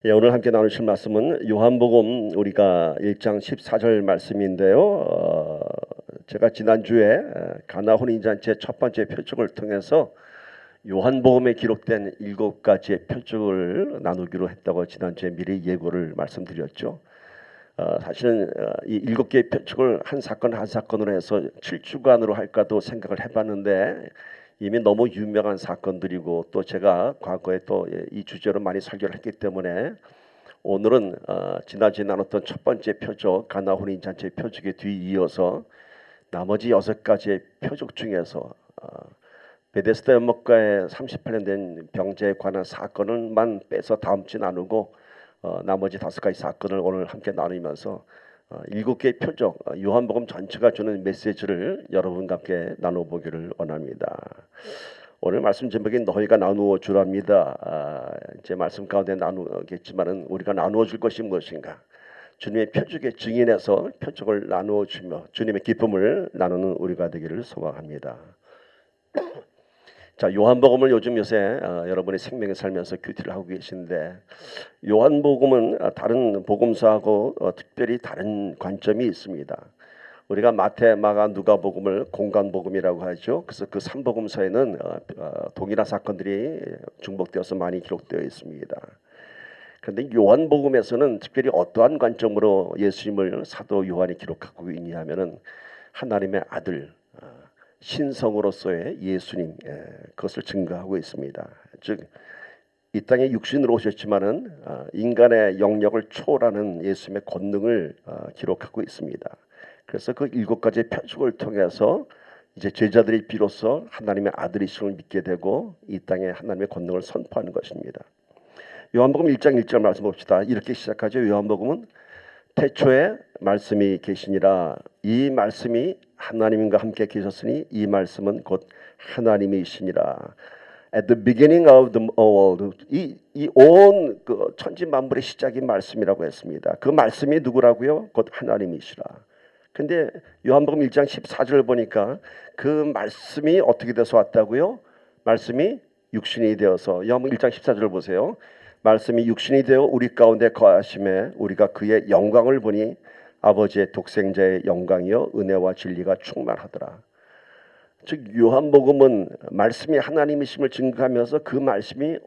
예, 오늘 함께 나누실 말씀은 요한복음 우리가 1장 14절 말씀인데요. 제가 지난주에 가나 혼인잔치의 첫 번째 표적을 통해서 요한복음에 기록된 7가지의 표적을 나누기로 했다고 지난주에 미리 예고를 말씀드렸죠. 사실은 이 7개의 표적을 한 사건 한 사건으로 해서 7주간으로 할까도 생각을 해봤는데 이미 너무 유명한 사건들이고 또 제가 과거에 또 이 주제로 많이 설교를 했기 때문에 오늘은 지난주에 나눴던 첫 번째 표적 가나 혼인 잔치의 표적에 뒤이어서 나머지 6가지의 표적 중에서 베데스다 연못가에 38년 된 병자에 관한 사건을만 빼서 다음 주에 나누고 나머지 5가지 사건을 오늘 함께 나누면서 7개의 표적 요한복음 전체가 주는 메시지를 여러분과 함께 나눠보기를 원합니다. 오늘 말씀 제목이 너희가 나누어 주랍니다. 제 말씀 가운데 나누겠지만은 우리가 나누어 줄 것이 무엇인가? 주님의 표적의 증인에서 표적을 나누어 주며 주님의 기쁨을 나누는 우리가 되기를 소망합니다. 자, 요한복음을 요새 여러분이 생명에 살면서 큐티를 하고 계신데 요한복음은 다른 복음서하고 특별히 다른 관점이 있습니다. 우리가 마태, 마가, 누가복음을 공관복음이라고 하죠. 그래서 그 3복음서에는 동일한 사건들이 중복되어서 많이 기록되어 있습니다. 그런데 요한복음에서는 특별히 어떠한 관점으로 예수님을 사도 요한이 기록하고 있냐 하면은 하나님의 아들 신성으로서의 예수님 그것을 증거하고 있습니다. 즉 이 땅에 육신으로 오셨지만은 인간의 영역을 초월하는 예수님의 권능을 기록하고 있습니다. 그래서 그 7가지의 표적을 통해서 이제 제자들이 비로소 하나님의 아들이심을 믿게 되고 이 땅에 하나님의 권능을 선포하는 것입니다. 요한복음 1장 1절 말씀 봅시다. 이렇게 시작하죠. 요한복음은 태초에 말씀이 계시니라. 이 말씀이 하나님과 함께 계셨으니 이 말씀은 곧 하나님이시니라. At the beginning of the world, 이 온 그 천지 만물의 시작이 말씀이라고 했습니다. 그 말씀이 누구라고요? 곧 하나님이시라. 근데 요한복음 1장 14절을 보니까 그 말씀이 어떻게 돼서 왔다고요? 말씀이 육신이 되어서 요한복음 1장 14절을 보세요. 말씀이 육신이 되어 우리 가운데 거하심에 우리가 그의 영광을 보니 아버지의 독생자의 영광이요 은혜와 진리가 충만하더라. 즉 요한복음은 말씀이 하나님이심을 증거하면서 그 말씀이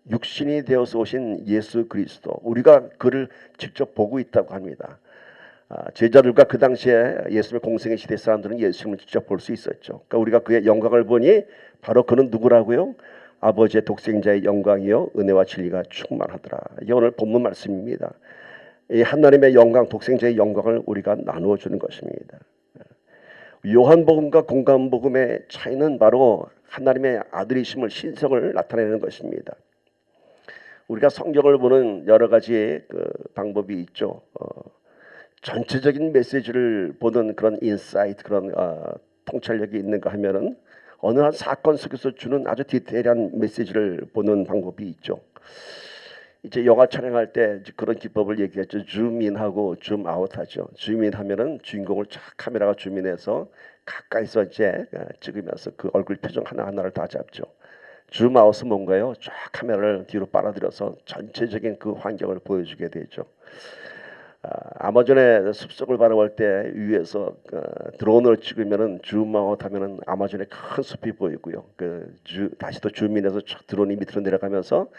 육신이 되어서 오신 예수 그리스도 우리가 그를 직접 보고 있다고 합니다. 제자들과 그 당시에 예수님의 공생의 시대 사람들은 예수님을 직접 볼 수 있었죠. 그러니까 우리가 그의 영광을 보니 바로 그는 누구라고요? 아버지의 독생자의 영광이요 은혜와 진리가 충만하더라. 이게 오늘 본문 말씀입니다. 이 하나님의 영광, 독생자의 영광을 우리가 나누어 주는 것입니다. 요한복음과 공관복음의 차이는 바로 하나님의 아들이심을 신성을 나타내는 것입니다. 우리가 성경을 보는 여러 가지 그 방법이 있죠. 전체적인 메시지를 보는 그런 인사이트, 그런 통찰력이 있는가 하면은 어느 한 사건 속에서 주는 아주 디테일한 메시지를 보는 방법이 있죠. 이제 영화 촬영할 때 그런 기법을 얘기했죠. 줌인하고 줌아웃하죠. 줌인하면은 주인공을 쫙 카메라가 줌인해서 가까이서 이제 찍으면서 그 얼굴 표정 하나하나를 다 잡죠. 줌아웃은 뭔가요? 쫙 카메라를 뒤로 빨아들여서 전체적인 그 환경을 보여주게 되죠. 아마존의 숲속을 바라볼 때 위에서 드론으로 찍으면은 줌아웃하면은 아마존의 큰 숲이 보이고요. 다시 또 줌인해서 드론이 밑으로 내려가면서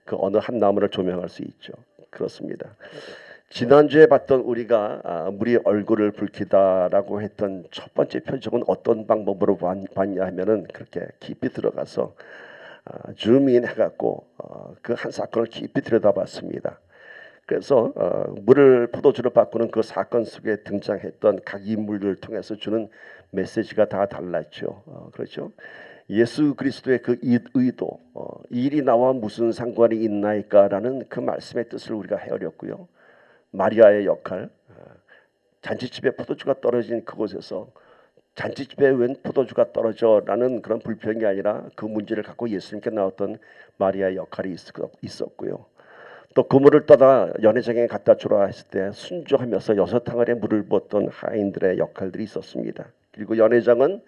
그 어느 한 나무를 조명할 수 있죠. 그렇습니다. 지난주에 봤던 우리가 물이 얼굴을 붉히다라고 했던 첫 번째 표적은 어떤 방법으로 봤냐 하면은 그렇게 깊이 들어가서 줌인 해갖고 그 한 사건을 깊이 들여다봤습니다. 그래서 물을 포도주로 바꾸는 그 사건 속에 등장했던 각 인물들을 통해서 주는 메시지가 다 달랐죠. 그렇죠. 예수 그리스도의 그 의도, 이 일이 나와 무슨 상관이 있나이까라는 그 말씀의 뜻을 우리가 헤아렸고요. 마리아의 역할, 잔치집에 포도주가 떨어진 그곳에서 잔치집에 웬 포도주가 떨어져라는 그런 불평이 아니라 그 문제를 갖고 예수님께 나왔던 마리아의 역할이 있었고요. 또 그물을 떠다 연회장에 갖다 주라 했을 때 순종하면서 6항아리의 물을 부었던 하인들의 역할들이 있었습니다. 그리고 연회장은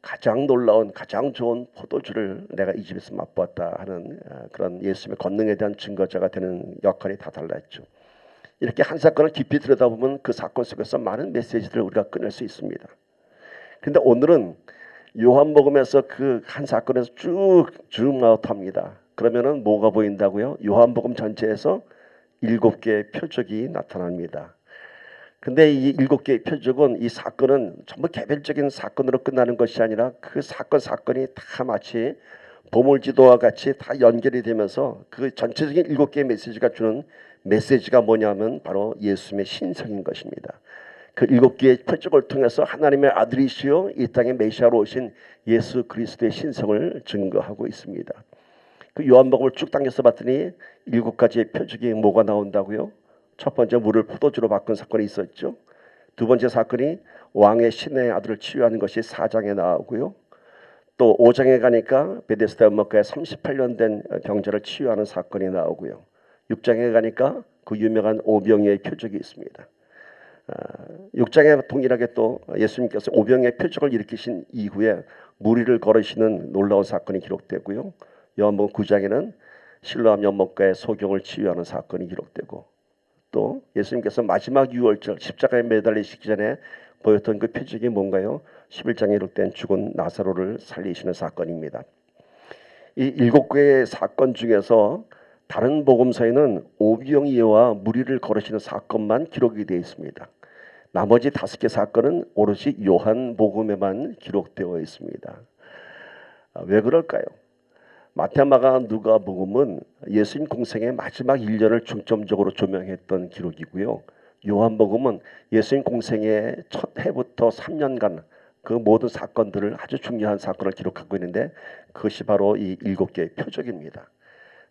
가장 놀라운 가장 좋은 포도주를 내가 이 집에서 맛보았다 하는 그런 예수님의 권능에 대한 증거자가 되는 역할이 다 달랐죠. 이렇게 한 사건을 깊이 들여다보면 그 사건 속에서 많은 메시지들을 우리가 꺼낼 수 있습니다. 그런데 오늘은 요한복음에서 그 한 사건에서 쭉 줌아웃합니다. 그러면은 뭐가 보인다고요? 요한복음 전체에서 7개의 표적이 나타납니다. 근데 이 7개의 표적은 이 사건은 전부 개별적인 사건으로 끝나는 것이 아니라 그 사건이 다 마치 보물지도와 같이 다 연결이 되면서 그 전체적인 7개의 메시지가 주는 메시지가 뭐냐면 바로 예수님의 신성인 것입니다. 그 7개의 표적을 통해서 하나님의 아들이시요 이 땅에 메시아로 오신 예수 그리스도의 신성을 증거하고 있습니다. 그 요한복음을 쭉 당겨서 봤더니 7가지의 표적이 뭐가 나온다고요? 첫 번째, 물을 포도주로 바꾼 사건이 있었죠. 두 번째 사건이 왕의 신의 아들을 치유하는 것이 4장에 나오고요. 또 5장에 가니까 베데스다 연못가에 38년 된 병자를 치유하는 사건이 나오고요. 6장에 가니까 그 유명한 오병이의 표적이 있습니다. 6장에 동일하게 또 예수님께서 오병이의 표적을 일으키신 이후에 무리를 걸으시는 놀라운 사건이 기록되고요. 요한복음 9장에는 실로암 연못가의 소경을 치유하는 사건이 기록되고, 또 예수님께서 마지막 유월절 십자가에 매달리시기 전에 보였던 그 표적이 뭔가요? 11장에 기록된 죽은 나사로를 살리시는 사건입니다. 이 7개의 사건 중에서 다른 복음서에는 오병이어와 무리를 걸으시는 사건만 기록이 되어 있습니다. 나머지 5개 사건은 오롯이 요한복음에만 기록되어 있습니다. 왜 그럴까요? 마태, 마가, 누가복음은 예수님 공생의 마지막 1년을 중점적으로 조명했던 기록이고요. 요한복음은 예수님 공생의 첫 해부터 3년간 그 모든 사건들을 아주 중요한 사건을 기록하고 있는데 그것이 바로 이 7개의 표적입니다.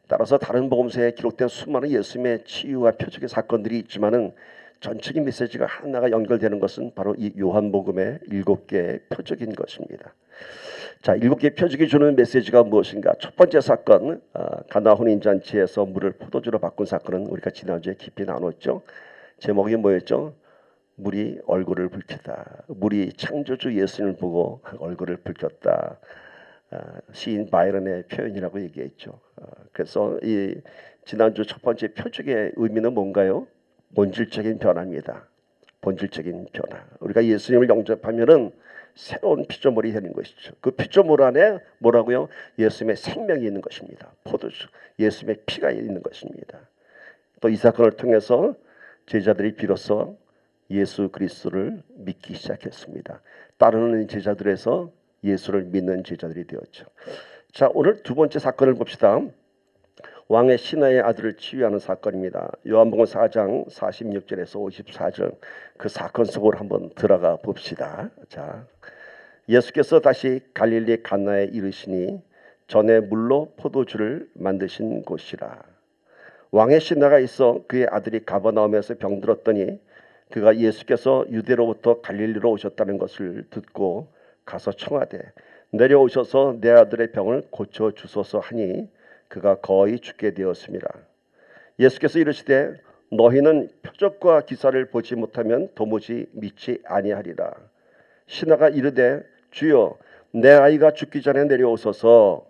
따라서 다른 복음서에 기록된 수많은 예수님의 치유와 표적의 사건들이 있지만은 전체적인 메시지가 하나가 연결되는 것은 바로 이 요한복음의 7개의 표적인 것입니다. 자, 7개의 표적이 주는 메시지가 무엇인가? 첫 번째 사건, 가나 혼인잔치에서 물을 포도주로 바꾼 사건은 우리가 지난주에 깊이 나눴죠. 제목이 뭐였죠? 물이 얼굴을 붉혔다. 물이 창조주 예수님을 보고 얼굴을 붉혔다. 시인 바이런의 표현이라고 얘기했죠. 그래서 이 지난주 첫 번째 표적의 의미는 뭔가요? 본질적인 변화입니다. 본질적인 변화. 우리가 예수님을 영접하면은 새로운 피조물이 되는 것이죠. 그 피조물 안에 뭐라고요? 예수님의 생명이 있는 것입니다. 포도주, 예수님의 피가 있는 것입니다. 또 이 사건을 통해서 제자들이 비로소 예수 그리스도를 믿기 시작했습니다. 따르는 제자들에서 예수를 믿는 제자들이 되었죠. 자, 오늘 두 번째 사건을 봅시다. 왕의 신하의 아들을 치유하는 사건입니다. 요한복음 4장 46절에서 54절 그 사건 속으로 한번 들어가 봅시다. 자, 예수께서 다시 갈릴리 가나에 이르시니 전에 물로 포도주를 만드신 곳이라. 왕의 신하가 있어 그의 아들이 가버나움에서 병들었더니 그가 예수께서 유대로부터 갈릴리로 오셨다는 것을 듣고 가서 청하되 내려오셔서 내 아들의 병을 고쳐 주소서 하니 그가 거의 죽게 되었습니다. 예수께서 이르시되 너희는 표적과 기사를 보지 못하면 도무지 믿지 아니하리라. 신하가 이르되 주여 내 아이가 죽기 전에 내려오소서.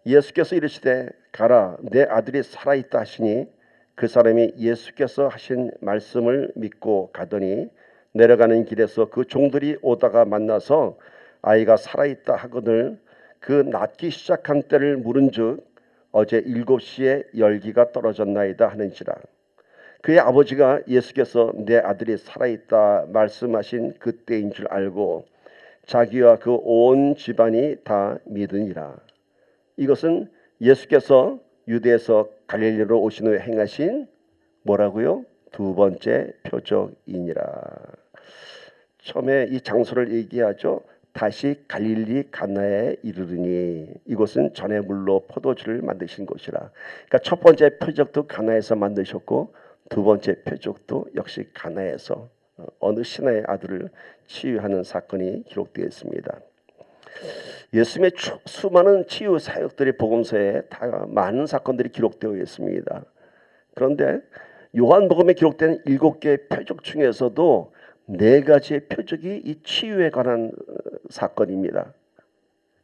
예수께서 이르시되 가라 내 아들이 살아있다 하시니 그 사람이 예수께서 하신 말씀을 믿고 가더니 내려가는 길에서 그 종들이 오다가 만나서 아이가 살아있다 하거늘 그 낫기 시작한 때를 물은즉 어제 7시에 열기가 떨어졌나이다 하는지라. 그의 아버지가 예수께서 내 아들이 살아있다 말씀하신 그때인 줄 알고 자기와 그 온 집안이 다 믿으니라. 이것은 예수께서 유대에서 갈릴리로 오신 후에 행하신 뭐라고요? 두 번째 표적이니라. 처음에 이 장소를 얘기하죠. 다시 갈릴리 가나에 이르르니 이곳은 전에 물로 포도주를 만드신 곳이라. 그러니까 첫 번째 표적도 가나에서 만드셨고 두 번째 표적도 역시 가나에서 어느 신하의 아들을 치유하는 사건이 기록되어 있습니다. 예수님의 수많은 치유 사역들의 복음서에 다 많은 사건들이 기록되어 있습니다. 그런데 요한복음에 기록된 7개의 표적 중에서도 4가지의 표적이 이 치유에 관한 사건입니다.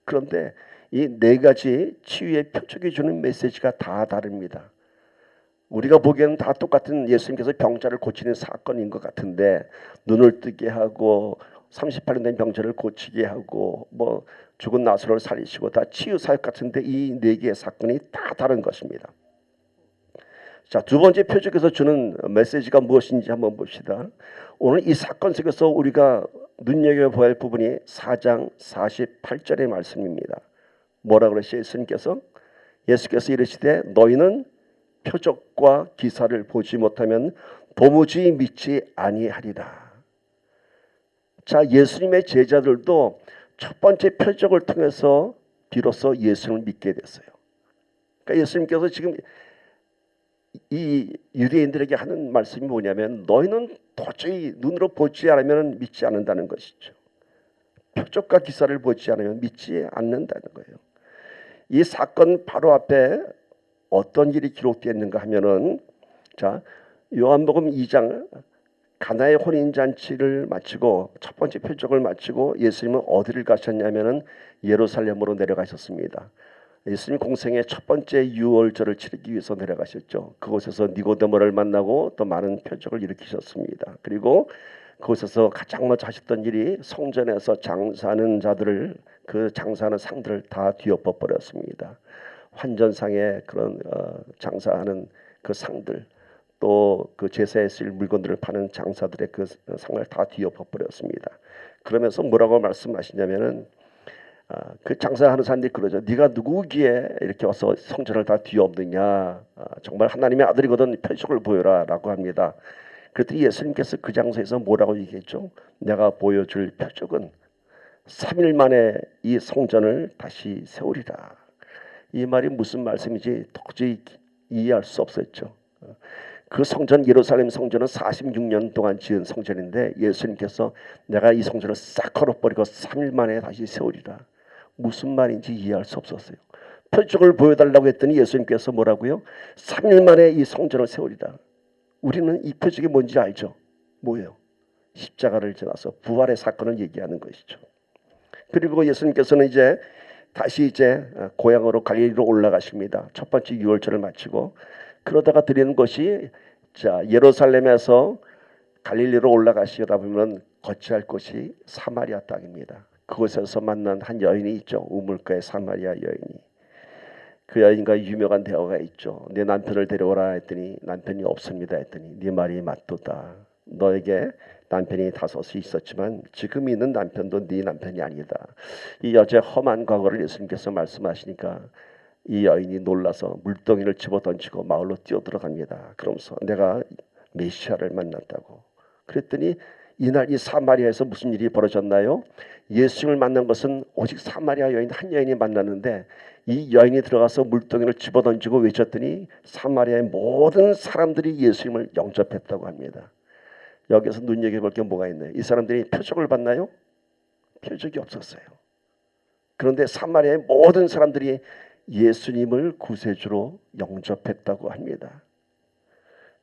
그런데 이 네 가지 치유의 표적이 주는 메시지가 다 다릅니다. 우리가 보기에는 다 똑같은 예수님께서 병자를 고치는 사건인 것 같은데, 눈을 뜨게 하고 38년 된 병자를 고치게 하고 뭐 죽은 나사로를 살리시고 다 치유 사역 같은데, 이 네 개의 사건이 다 다른 것입니다. 자, 두 번째 표적에서 주는 메시지가 무엇인지 한번 봅시다. 오늘 이 사건 속에서 우리가 눈여겨봐야 할 부분이 4장 48절의 말씀입니다. 뭐라 그러시죠? 예수께서 이르시되 너희는 표적과 기사를 보지 못하면 도무지 믿지 아니하리라. 자, 예수님의 제자들도 첫 번째 표적을 통해서 비로소 예수를 믿게 됐어요. 그러니까 예수님께서 지금 이 유대인들에게 하는 말씀이 뭐냐면, 너희는 도저히 눈으로 보지 않으면 믿지 않는다는 것이죠. 표적과 기사를 보지 않으면 믿지 않는다는 거예요. 이 사건 바로 앞에 어떤 일이 기록되어 있는가 하면은, 자, 요한복음 2장 가나의 혼인잔치를 마치고 첫 번째 표적을 마치고 예수님은 어디를 가셨냐면은 예루살렘으로 내려가셨습니다. 예수님 공생의 첫 번째 유월절을 치르기 위해서 내려가셨죠. 그곳에서 니고데모를 만나고 또 많은 표적을 일으키셨습니다. 그리고 그곳에서 가장 먼저 하셨던 일이 성전에서 장사하는 자들을, 그 장사하는 상들을 다 뒤엎어 버렸습니다. 환전상의 그런 장사하는 그 상들, 또 그 제사에 쓸 물건들을 파는 장사들의 그 상을 다 뒤엎어 버렸습니다. 그러면서 뭐라고 말씀하시냐면은, 그 장사하는 사람들이 그러죠. 네가 누구기에 이렇게 와서 성전을 다 뒤엎느냐. 정말 하나님의 아들이거든 표적을 보여라 라고 합니다. 그랬더니 예수님께서 그 장소에서 뭐라고 얘기했죠? 내가 보여줄 표적은 3일 만에 이 성전을 다시 세우리라. 이 말이 무슨 말씀인지 도저히 이해할 수 없었죠. 그 성전, 예루살렘 성전은 46년 동안 지은 성전인데 예수님께서 내가 이 성전을 싹 걸어버리고 3일 만에 다시 세우리라. 무슨 말인지 이해할 수 없었어요. 표적을 보여달라고 했더니 예수님께서 뭐라고요? 3일 만에 이 성전을 세우리라. 우리는 이 표적이 뭔지 알죠? 뭐예요? 십자가를 지나서 부활의 사건을 얘기하는 것이죠. 그리고 예수님께서는 이제 다시 고향으로 갈릴리로 올라가십니다. 첫 번째 유월절을 마치고. 그러다가 드리는 것이, 자, 예루살렘에서 갈릴리로 올라가시다 보면 거치할 곳이 사마리아 땅입니다. 그곳에서 만난 한 여인이 있죠. 우물가의 사마리아 여인이. 그 여인과 유명한 대화가 있죠. 내 남편을 데려오라 했더니 남편이 없습니다 했더니, 네 말이 맞도다. 너에게 남편이 5이 있었지만 지금 있는 남편도 네 남편이 아니다. 이 여자의 험한 과거를 예수님께서 말씀하시니까 이 여인이 놀라서 물동이를 집어 던지고 마을로 뛰어들어갑니다. 그러면서 내가 메시아를 만났다고. 그랬더니 이날 이 사마리아에서 무슨 일이 벌어졌나요? 예수님을 만난 것은 오직 사마리아 여인 한 여인이 만났는데, 이 여인이 들어가서 물동이를 집어던지고 외쳤더니 사마리아의 모든 사람들이 예수님을 영접했다고 합니다. 여기서 눈여겨볼 게 뭐가 있나요? 이 사람들이 표적을 봤나요? 표적이 없었어요. 그런데 사마리아의 모든 사람들이 예수님을 구세주로 영접했다고 합니다.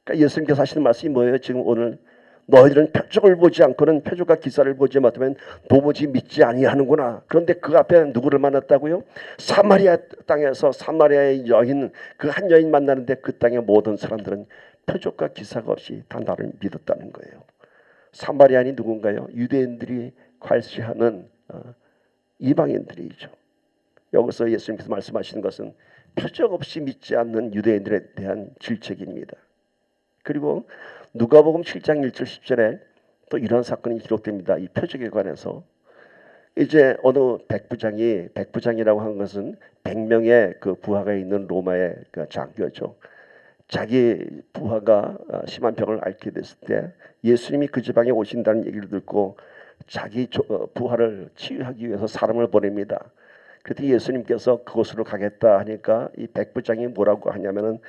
그러니까 예수님께서 하시는 말씀이 뭐예요? 지금 오늘 너희들은 표적을 보지 않고는, 표적과 기사를 보지 못하면 도무지 믿지 아니하는구나. 그런데 그 앞에 누구를 만났다고요? 사마리아 땅에서 사마리아의 여인, 그 한 여인 만나는데 그 땅의 모든 사람들은 표적과 기사가 없이 다 나를 믿었다는 거예요. 사마리아인이 누군가요? 유대인들이 괄시하는 이방인들이죠. 여기서 예수님께서 말씀하시는 것은 표적 없이 믿지 않는 유대인들에 대한 질책입니다. 그리고 누가복음 7장 1절 10절에 또 이런 사건이 기록됩니다. 이 표적에 관해서 이제 어느 백부장이라고 하는 것은 100명의 그 부하가 있는 로마의 그 장교죠. 자기 부하가 심한 병을 앓게 됐을 때 예수님이 그 지방에 오신다는 얘기를 듣고 자기 부하를 치유하기 위해서 사람을 보냅니다. 그때 예수님께서 그곳으로 가겠다 하니까 이 백부장이 뭐라고 하냐면은,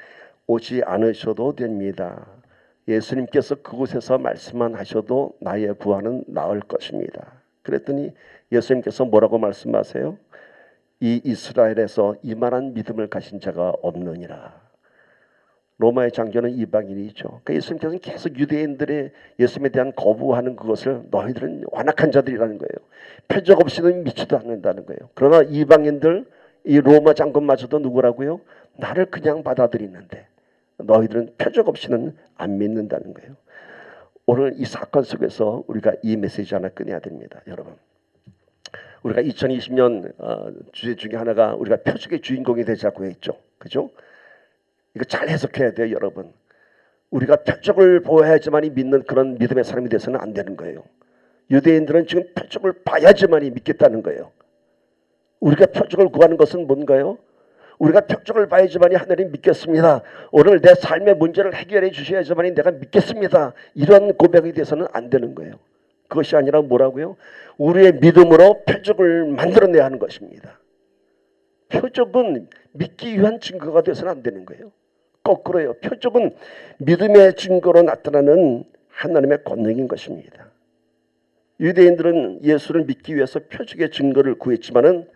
오지 않으셔도 됩니다. 예수님께서 그곳에서 말씀만 하셔도 나의 부하는 나을 것입니다. 그랬더니 예수님께서 뭐라고 말씀하세요? 이 이스라엘에서 이만한 믿음을 가진 자가 없느니라. 로마의 장교는 이방인이죠. 그러니까 예수님께서는 계속 유대인들의 예수님에 대한 거부하는 그것을 너희들은 완악한 자들이라는 거예요. 표적 없이는 믿지도 않는다는 거예요. 그러나 이방인들 이 로마 장군마저도 누구라고요? 나를 그냥 받아들이는데 너희들은 표적 없이는 안 믿는다는 거예요. 오늘 이 사건 속에서 우리가 이 메시지 하나 꺼내야 됩니다. 여러분, 우리가 2020년 주제 중에 하나가 우리가 표적의 주인공이 되자고 했죠. 그죠? 이거 잘 해석해야 돼요. 여러분, 우리가 표적을 보아야지만이 믿는 그런 믿음의 사람이 돼서는 안 되는 거예요. 유대인들은 지금 표적을 봐야지만이 믿겠다는 거예요. 우리가 표적을 구하는 것은 뭔가요? 우리가 표적을 봐야지만이 하나님 믿겠습니다. 오늘 내 삶의 문제를 해결해 주셔야지만이 내가 믿겠습니다. 이런 고백이 돼서는 안 되는 거예요. 그것이 아니라 뭐라고요? 우리의 믿음으로 표적을 만들어내야 하는 것입니다. 표적은 믿기 위한 증거가 돼서는 안 되는 거예요. 거꾸로요. 표적은 믿음의 증거로 나타나는 하나님의 권능인 것입니다. 유대인들은 예수를 믿기 위해서 표적의 증거를 구했지만은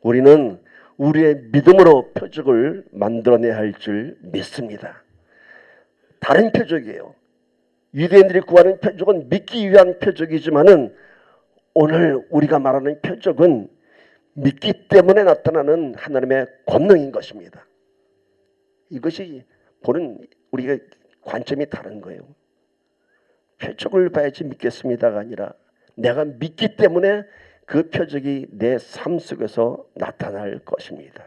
우리는 우리의 믿음으로 표적을 만들어내야 할 줄 믿습니다. 다른 표적이에요. 유대인들이 구하는 표적은 믿기 위한 표적이지만은 오늘 우리가 말하는 표적은 믿기 때문에 나타나는 하나님의 권능인 것입니다. 이것이 보는 우리가 관점이 다른 거예요. 표적을 봐야지 믿겠습니다가 아니라 내가 믿기 때문에 그 표적이 내 삶 속에서 나타날 것입니다.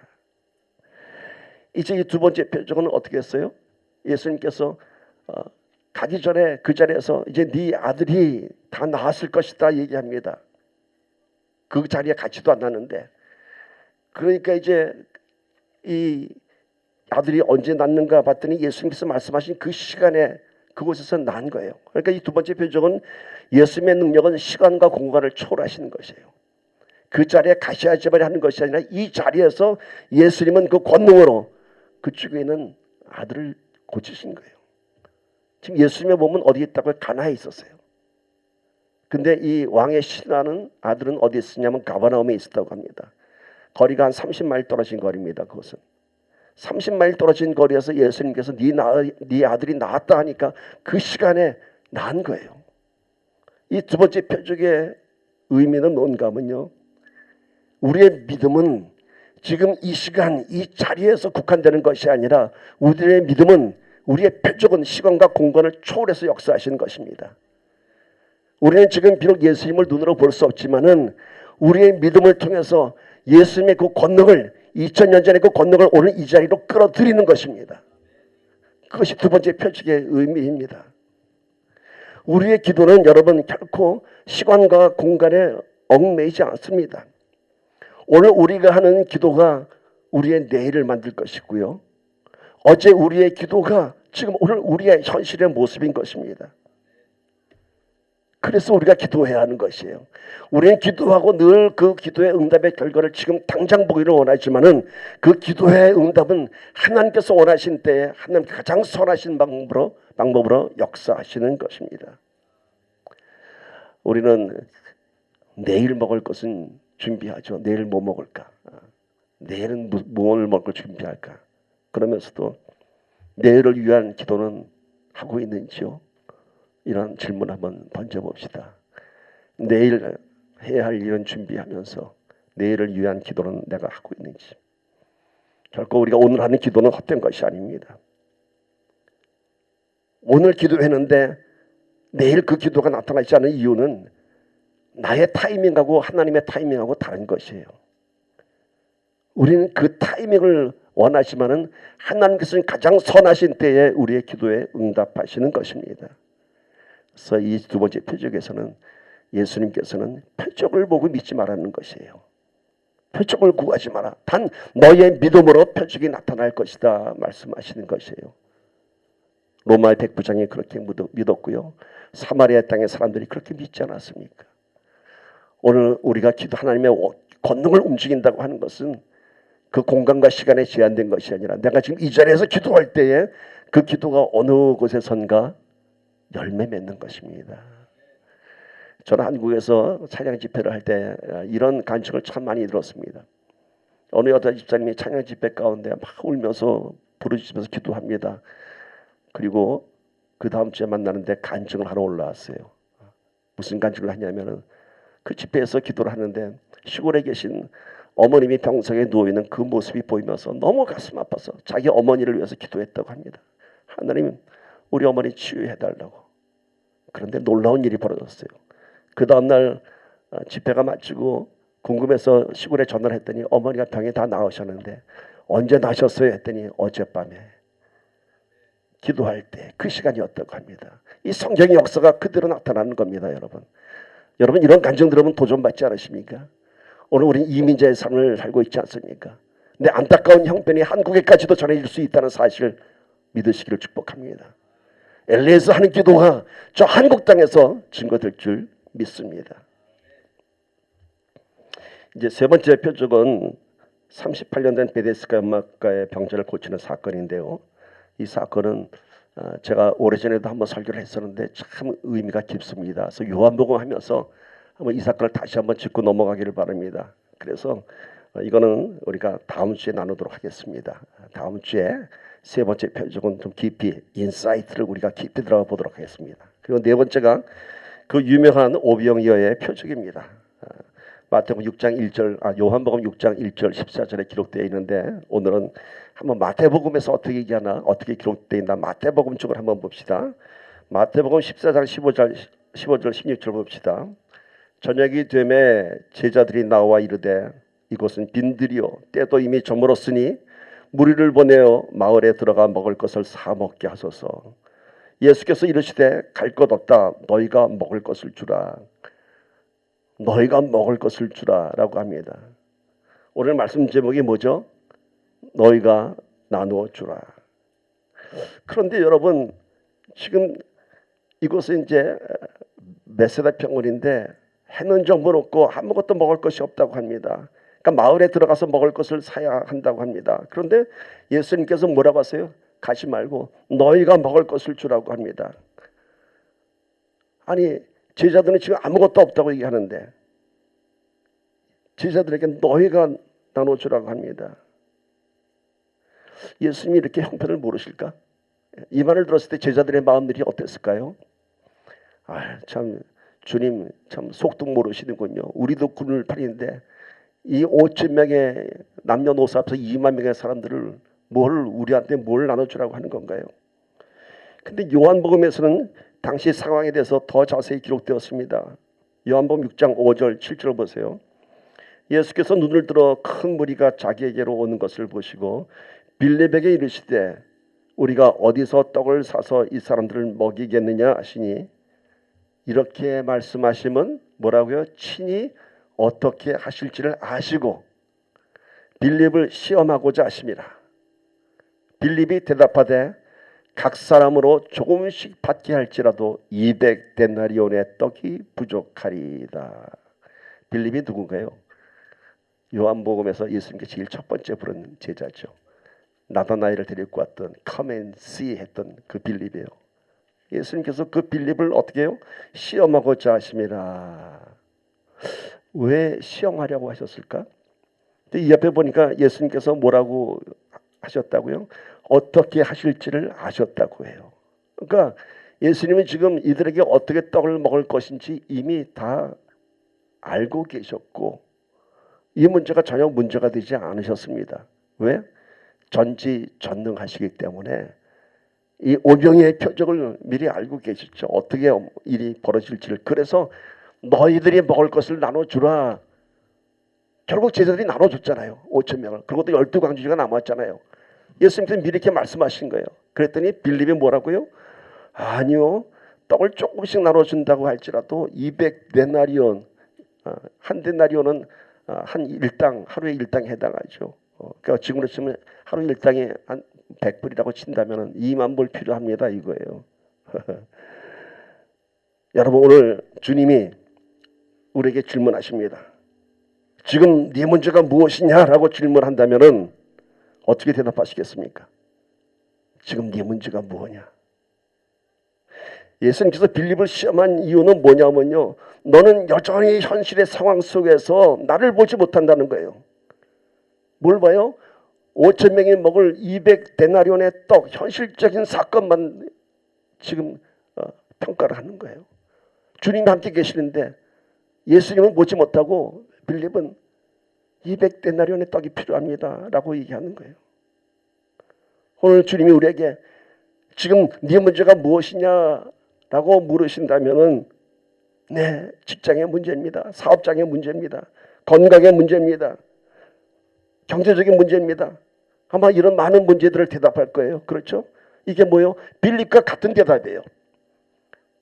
이제 이 두 번째 표적은 어떻게 했어요? 예수님께서 가기 전에 그 자리에서 이제 네 아들이 다 나았을 것이다 얘기합니다. 그 자리에 같이도 안 나는데, 그러니까 이제 이 아들이 언제 낳는가 봤더니 예수님께서 말씀하신 그 시간에 그곳에서 난 거예요. 그러니까 이 두 번째 표적은 예수님의 능력은 시간과 공간을 초월하시는 것이에요. 그 자리에 가셔야지만 하는 것이 아니라 이 자리에서 예수님은 그 권능으로 그쪽에 있는 아들을 고치신 거예요. 지금 예수님의 몸은 어디에 있다고요? 가나에 있었어요. 근데 이 왕의 신하는 아들은 어디에 있었냐면 가버나움에 있었다고 합니다. 거리가 한 30마일 떨어진 거리입니다. 그것은 30마일 떨어진 거리에서 예수님께서 네 아들이 나았다 하니까 그 시간에 난 거예요. 이 두 번째 표적의 의미는 뭔가 하면요, 우리의 믿음은 지금 이 시간 이 자리에서 국한되는 것이 아니라 우리의 믿음은, 우리의 표적은 시간과 공간을 초월해서 역사하시는 것입니다. 우리는 지금 비록 예수님을 눈으로 볼 수 없지만은 우리의 믿음을 통해서 예수님의 그 권능을, 2000년 전의 그 권능을 오늘 이 자리로 끌어들이는 것입니다. 그것이 두 번째 표적의 의미입니다. 우리의 기도는 여러분 결코 시간과 공간에 얽매이지 않습니다. 오늘 우리가 하는 기도가 우리의 내일을 만들 것이고요, 어제 우리의 기도가 지금 오늘 우리의 현실의 모습인 것입니다. 그래서 우리가 기도해야 하는 것이에요. 우리는 기도하고 늘 그 기도의 응답의 결과를 지금 당장 보기를 원하지만은 그 기도의 응답은 하나님께서 원하신 때에 하나님께 가장 선하신 방법으로 역사하시는 것입니다. 우리는 내일 먹을 것은 준비하죠. 내일 뭐 먹을까? 내일은 뭘 먹을 준비할까? 그러면서도 내일을 위한 기도는 하고 있는지요? 이런 질문 한번 던져봅시다. 내일 해야 할 일은 준비하면서 내일을 위한 기도는 내가 하고 있는지. 결코 우리가 오늘 하는 기도는 헛된 것이 아닙니다. 오늘 기도했는데 내일 그 기도가 나타나지 않는 이유는 나의 타이밍하고 하나님의 타이밍하고 다른 것이에요. 우리는 그 타이밍을 원하지만은 하나님께서는 가장 선하신 때에 우리의 기도에 응답하시는 것입니다. 그래서 이 두 번째 표적에서는 예수님께서는 표적을 보고 믿지 말라는 것이에요. 표적을 구하지 마라. 단 너의 믿음으로 표적이 나타날 것이다 말씀하시는 것이에요. 로마의 백부장이 그렇게 믿었고요, 사마리아 땅의 사람들이 그렇게 믿지 않았습니까? 오늘 우리가 하나님의 권능을 움직인다고 하는 것은 그 공간과 시간에 제한된 것이 아니라 내가 지금 이 자리에서 기도할 때에 그 기도가 어느 곳에선가 열매 맺는 것입니다. 저는 한국에서 찬양 집회를 할 때 이런 간증을 참 많이 들었습니다. 어느 여자 집사님이 찬양 집회 가운데 막 울면서 부르짖으면서 기도합니다. 그리고 그 다음 주에 만나는데 간증을 하러 올라왔어요. 무슨 간증을 하냐면은 그 집회에서 기도를 하는데 시골에 계신 어머님이 병석에 누워있는 그 모습이 보이면서 너무 가슴 아파서 자기 어머니를 위해서 기도했다고 합니다. 하나님, 우리 어머니 치유해달라고. 그런데 놀라운 일이 벌어졌어요. 그 다음날 집회가 마치고 궁금해서 시골에 전화를 했더니 어머니가 병이 다 나으셨는데 언제 나셨어요 했더니 어젯밤에 기도할 때 그 시간이었다고 합니다. 이 성경의 역사가 그대로 나타나는 겁니다. 여러분 이런 간증 들으면 도전받지 않으십니까? 오늘 우리는 이민자의 삶을 살고 있지 않습니까? 근데 안타까운 형편이 한국에까지도 전해질 수 있다는 사실을 믿으시기를 축복합니다. LA에서 하는 기도가 저 한국 땅에서 증거될 줄 믿습니다. 이제 세 번째 표적은 38년 된 베데스다 연막가의 병자를 고치는 사건인데요. 이 사건은 제가 오래전에도 한번 설교를 했었는데 참 의미가 깊습니다. 그래서 요한복음 하면서 한번 이 사건을 다시 한번 짚고 넘어가기를 바랍니다. 그래서 이거는 우리가 다음 주에 나누도록 하겠습니다. 다음 주에 세 번째 표적은 좀 깊이 인사이트를 우리가 깊이 들어가 보도록 하겠습니다. 그리고 네 번째가 그 유명한 오병이어의 표적입니다. 마태복음 6장 1절, 요한복음 6장 1절 14절에 기록되어 있는데 오늘은 한번 마태복음에서 어떻게 얘기하나, 어떻게 기록되어 있나 마태복음 쪽을 한번 봅시다. 마태복음 14장 15절 16절 봅시다. 저녁이 되매 제자들이 나와 이르되 이곳은 빈들이요 때도 이미 저물었으니 무리를 보내어 마을에 들어가 먹을 것을 사 먹게 하소서. 예수께서 이르시되 갈 것 없다. 너희가 먹을 것을 주라. 너희가 먹을 것을 주라 라고 합니다. 오늘 말씀 제목이 뭐죠? 너희가 나누어 주라. 그런데 여러분 지금 이곳은 이제 메세다 평원인데 해는 저물었고 아무것도 먹을 것이 없다고 합니다. 그러니까 마을에 들어가서 먹을 것을 사야 한다고 합니다. 그런데 예수님께서 뭐라고 하세요? 가지 말고 너희가 먹을 것을 주라고 합니다. 아니 제자들은 지금 아무것도 없다고 얘기하는데 제자들에게 너희가 나눠주라고 합니다. 예수님이 이렇게 형편을 모르실까? 이 말을 들었을 때 제자들의 마음들이 어땠을까요? 참 주님 참 속도 모르시는군요. 우리도 굶을 판인데 이 5천 명의 남녀노소 앞에서 2만 명의 사람들을 우리한테 뭘 나눠주라고 하는 건가요? 근데 요한복음에서는 당시 상황에 대해서 더 자세히 기록되었습니다. 요한복음 6장 5절 7절 보세요. 예수께서 눈을 들어 큰 무리가 자기에게로 오는 것을 보시고 빌립에게 이르시되 우리가 어디서 떡을 사서 이 사람들을 먹이겠느냐 하시니 이렇게 말씀하시면 뭐라고요? 친히 어떻게 하실지를 아시고 빌립을 시험하고자 하심이라. 빌립이 대답하되 각 사람으로 조금씩 받게 할지라도 200데나리온의 떡이 부족하리이다. 빌립이 누군가요? 요한복음에서 예수님께 제일 첫 번째 부른 제자죠. 나다나엘을 데리고 왔던 come and see 했던 그 빌립이에요. 예수님께서 그 빌립을 어떻게 해요? 시험하고자 하심이라. 왜 시험하려고 하셨을까? 이 앞에 보니까 예수님께서 뭐라고 하셨다고요? 어떻게 하실지를 아셨다고 해요. 그러니까 예수님은 지금 이들에게 어떻게 떡을 먹을 것인지 이미 다 알고 계셨고 이 문제가 전혀 문제가 되지 않으셨습니다. 왜? 전지전능하시기 때문에 이 오병이의 표적을 미리 알고 계셨죠. 어떻게 일이 벌어질지를. 그래서 너희들이 먹을 것을 나눠주라. 결국 제자들이 나눠줬잖아요. 5천 명을. 그리고 또 12광주리가 남았잖아요. 예수님께서 미리 이렇게 말씀하신 거예요. 그랬더니 빌립이 뭐라고요? 아니요. 떡을 조금씩 나눠준다고 할지라도 200데나리온, 한 데나리온은 한 일당, 하루의 일당에 해당하죠. 그러니까 지금으로 치면 하루 일당에 한 100불이라고 친다면 2만 불 필요합니다 이거예요. 여러분 오늘 주님이 우리에게 질문하십니다. 지금 네 문제가 무엇이냐라고 질문한다면 어떻게 대답하시겠습니까? 지금 네 문제가 뭐냐? 예수님께서 빌립을 시험한 이유는 뭐냐면요. 너는 여전히 현실의 상황 속에서 나를 보지 못한다는 거예요. 뭘 봐요? 5천 명이 먹을 200데나리온의 떡, 현실적인 사건만 지금 평가를 하는 거예요. 주님이 함께 계시는데 예수님은 보지 못하고 빌립은 200데나리온의 떡이 필요합니다 라고 얘기하는 거예요. 오늘 주님이 우리에게 지금 네 문제가 무엇이냐라고 물으신다면은 네, 직장의 문제입니다. 사업장의 문제입니다. 건강의 문제입니다. 경제적인 문제입니다. 아마 이런 많은 문제들을 대답할 거예요. 그렇죠? 이게 뭐예요? 빌립과 같은 대답이에요.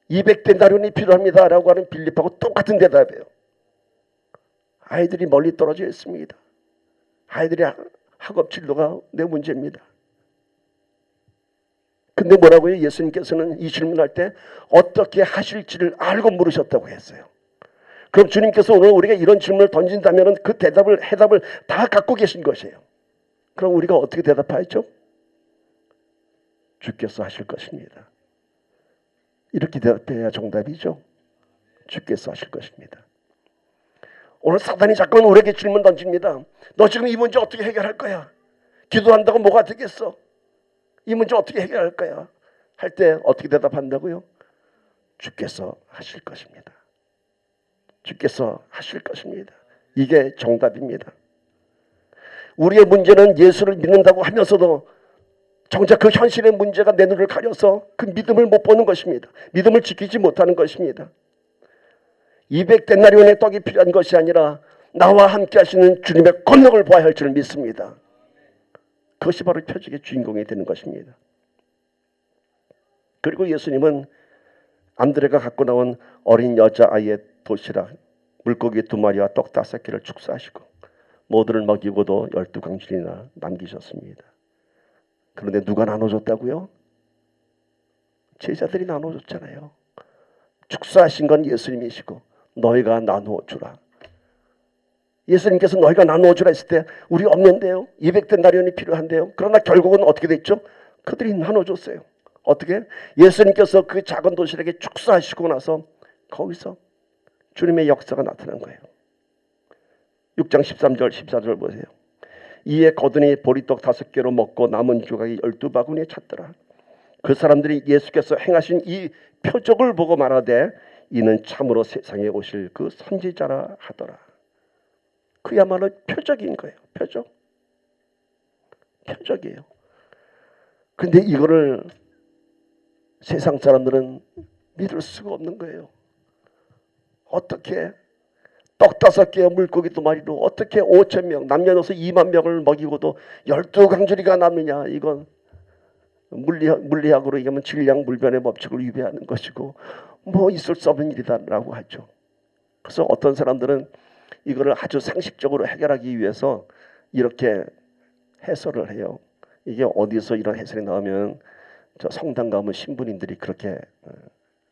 200데나리온이 필요합니다 라고 하는 빌립하고 똑같은 대답이에요. 아이들이 멀리 떨어져 있습니다. 아이들이 학업 진로가 내 문제입니다. 근데 뭐라고요? 예수님께서는 이 질문할 때 어떻게 하실지를 알고 물으셨다고 했어요. 그럼 주님께서 오늘 우리가 이런 질문을 던진다면 그 해답을 다 갖고 계신 것이에요. 그럼 우리가 어떻게 대답하죠? 주께서 하실 것입니다. 이렇게 대답해야 정답이죠. 주께서 하실 것입니다. 오늘 사단이 자꾸 우리에게 질문 던집니다. 너 지금 이 문제 어떻게 해결할 거야? 기도한다고 뭐가 되겠어? 이 문제 어떻게 해결할 거야? 할 때 어떻게 대답한다고요? 주께서 하실 것입니다. 주께서 하실 것입니다. 이게 정답입니다. 우리의 문제는 예수를 믿는다고 하면서도 정작 그 현실의 문제가 내 눈을 가려서 그 믿음을 못 보는 것입니다. 믿음을 지키지 못하는 것입니다. 200데나리온의 떡이 필요한 것이 아니라 나와 함께 하시는 주님의 권능을 보아야 할 줄 믿습니다. 그것이 바로 표적의 주인공이 되는 것입니다. 그리고 예수님은 안드레가 갖고 나온 어린 여자아이의 도시락 물고기 2마리와 떡 5개를 축사하시고 모두를 먹이고도 12강줄이나 남기셨습니다. 그런데 누가 나눠줬다고요? 제자들이 나눠줬잖아요. 축사하신 건 예수님이시고 너희가 나누어 주라. 예수님께서 너희가 나누어 주라 했을 때 우리 없는데요. 200데나리온이 필요한데요. 그러나 결국은 어떻게 됐죠? 그들이 나눠줬어요. 어떻게? 예수님께서 그 작은 도시락에 축사하시고 나서 거기서 주님의 역사가 나타난 거예요. 6장 13절 14절 보세요. 이에 거두니 보리떡 5개로 먹고 남은 조각이 12바구니에 찼더라. 그 사람들이 예수께서 행하신 이 표적을 보고 말하되 이는 참으로 세상에 오실 그 선지자라 하더라. 그야말로 표적인 거예요. 표적이에요. 근데 이거를 세상 사람들은 믿을 수가 없는 거예요. 어떻게 떡 5개와 물고기 2마리로 어떻게 5,000명 남녀노소 2만 명을 먹이고도 12강줄이가 남느냐. 이건 물리학으로 얘기하면 질량불변의 법칙을 위배하는 것이고 뭐 있을 수 없는 일이다라고 하죠. 그래서 어떤 사람들은 이거를 아주 상식적으로 해결하기 위해서 이렇게 해설을 해요. 이게 어디서 이런 해설이 나오면 저 성당 가면 신부님들이 그렇게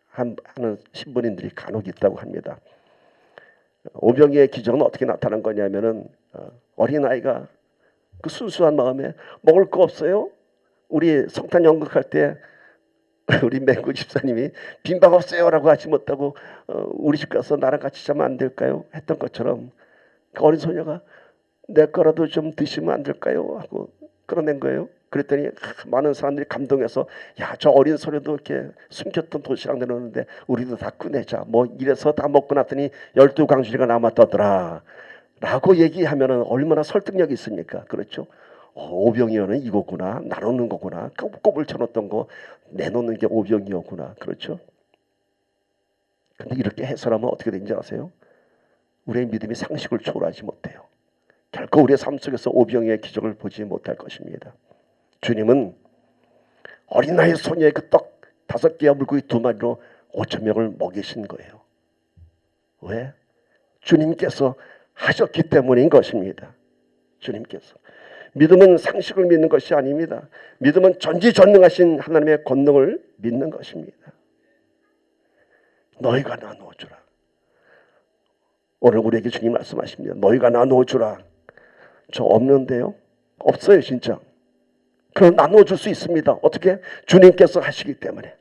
하는 신부님들이 간혹 있다고 합니다. 오병이의 기적은 어떻게 나타난 거냐면은 어린아이가 그 순수한 마음에 먹을 거 없어요? 우리 성탄 연극할 때 우리 맹구 집사님이 빈방 없어요라고 하지 못하고 우리 집 가서 나랑 같이 자면 안 될까요? 했던 것처럼 그 어린 소녀가 내 거라도 좀 드시면 안 될까요? 하고 끌어낸 거예요. 그랬더니 많은 사람들이 감동해서 야, 저 어린 소녀도 이렇게 숨겼던 도시락 내놓는데 우리도 다 꺼내자. 뭐 이래서 다 먹고 났더니 12강줄이가 남았더라 라고 얘기하면은 얼마나 설득력이 있습니까? 그렇죠? 오병이어는 이거구나. 나누는 거구나. 꼽을 쳐놓던 거 내놓는 게 오병이어구나. 그렇죠? 근데 이렇게 해설하면 어떻게 되는지 아세요? 우리의 믿음이 상식을 초월하지 못해요. 결코 우리의 삶 속에서 오병이의 기적을 보지 못할 것입니다. 주님은 어린아이 소녀의 그 떡 5개와 물고기 2마리로 5,000명을 먹이신 거예요. 왜? 주님께서 하셨기 때문인 것입니다. 주님께서. 믿음은 상식을 믿는 것이 아닙니다. 믿음은 전지전능하신 하나님의 권능을 믿는 것입니다. 너희가 나누어 주라. 오늘 우리에게 주님 말씀하십니다. 너희가 나누어 주라. 저 없는데요? 없어요 진짜. 그럼 나누어 줄 수 있습니다. 어떻게? 주님께서 하시기 때문에.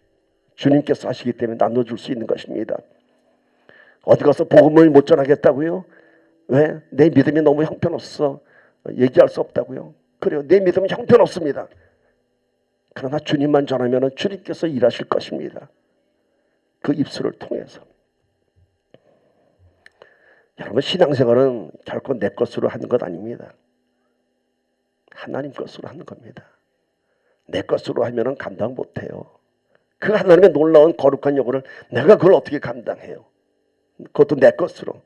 주님께서 하시기 때문에 나누어 줄 수 있는 것입니다. 어디 가서 복음을 못 전하겠다고요? 왜? 내 믿음이 너무 형편없어. 얘기할 수 없다고요? 그래요. 내 믿음은 형편없습니다. 그러나 주님만 전하면 주님께서 일하실 것입니다. 그 입술을 통해서. 여러분, 신앙생활은 결코 내 것으로 하는 것 아닙니다. 하나님 것으로 하는 겁니다. 내 것으로 하면 감당 못해요. 그 하나님의 놀라운 거룩한 영혼을 내가 그걸 어떻게 감당해요? 그것도 내 것으로.